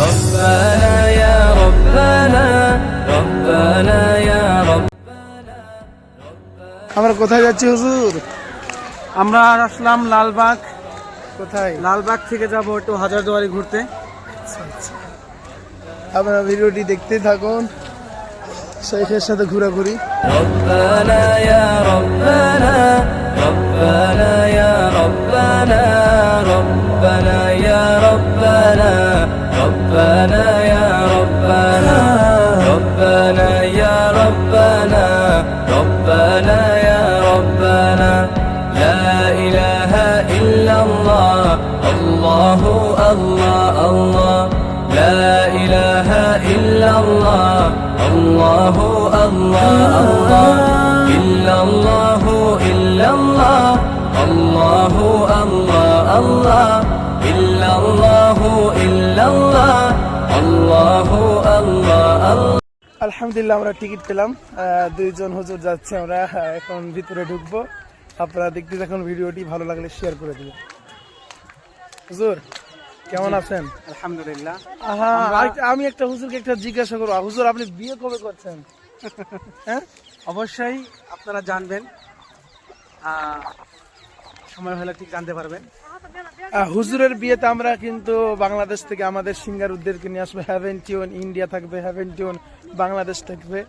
ربنا يا ربنا ربنا يا رب। আমরা কোথায় যাচ্ছি হুজুর? আমরা আসলাম লালবাগ। কোথায়? লালবাগ থেকে যাব একটু হাজারদুয়ারি ঘুরতে। আপনারা ভিডিওটি দেখতেই থাকুন, শেখের সাথে ঘোরাঘুরি। ربنا يا ربنا ربنا يا ربنا ربنا يا ربنا ربنا يا ربنا ربنا يا ربنا ربنا يا ربنا لا إله إلا الله الله الله الله لا إله إلا الله الله الله الله إلا الله إلا الله الله الله الله إلا الله إلا الله الله الله الله। আলহামদুলিল্লাহ আমরা টিকিট পেলাম, দুইজন হুজুর যাচ্ছে, আমরা এখন ভিতরে ঢুকবো। আপনারা দেখতে থাকুন ভিডিওটি, ভালো লাগলে শেয়ার করে দিবেন। হুজুর কেমন আছেন? আলহামদুলিল্লাহ। আমি একটা হুজুরকে একটা জিজ্ঞাসা করবো, হুজুর আপনি বিয়ে কবে করছেন? হ্যাঁ অবশ্যই আপনারা জানবেন, সময় হলে ঠিক জানতে পারবেন। হুজুরের বিয়েতে আমরা কিন্তু বাংলাদেশ থেকে আমাদের সিঙ্গারদেরকে নিয়ে আসবো। হ্যাভেন টিউন ইন্ডিয়া থাকবে, হ্যাভেন টিউন বাংলাদেশ থাকবে।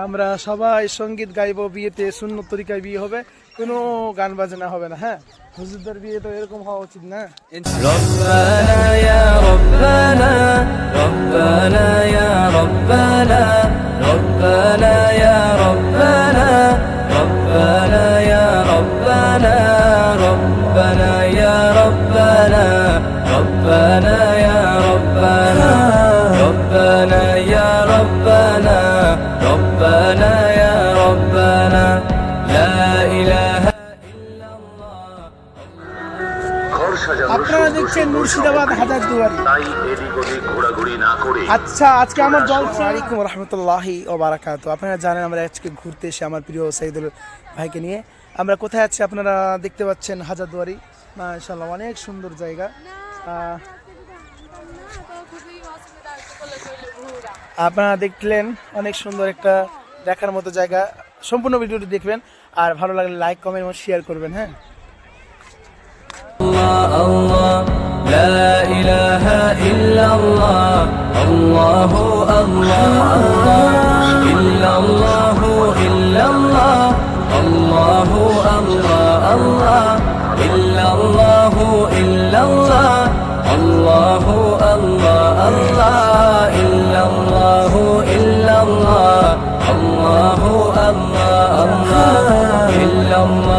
আমরা সবাই সঙ্গীত গাইবো, বিয়েতে সুন্নত তরিকায় বিয়ে হবে, কোনো গান বাজনা হবে না। হ্যাঁ, হুজুরদের বিয়ে তো এরকম হওয়া উচিত না? ربنا يا ربنا ربنا يا ربنا ربنا يا ربنا ربنا يا ربنا ربنا يا ربنا ربنا يا ربنا ربنا يا ربنا ربنا يا ربنا لا إله إلا الله। আপনারা দেখছেন মুর্শিদাবাদ হাজারদুয়ারি। আচ্ছা, আজকে আমার জলসা। আলাইকুম রহমতুল্লাহি ওয়া বারাকাতুহু। আপনারা জানেন আমরা আজকে ঘুরতে এসে আমার প্রিয় সাইদুল ভাইকে নিয়ে আমরা কোথায় আছি আপনারা দেখতে পাচ্ছেন, হাজারদুয়ারি। মাশাআল্লাহ অনেক সুন্দর জায়গা। আপনারা দেখলেন অনেক সুন্দর একটা দেখার মতো জায়গা। সম্পূর্ণ ভিডিওটি দেখবেন, আর ভালো লাগলে লাইক কমেন্ট এবং শেয়ার করবেন। হ্যাঁ, الله الله لا إله إلا الله الله الله الله إلا الله إلا الله الله الله الله إلا الله إلا الله الله الله الله إلا الله إلا الله الله الله الله إلا الله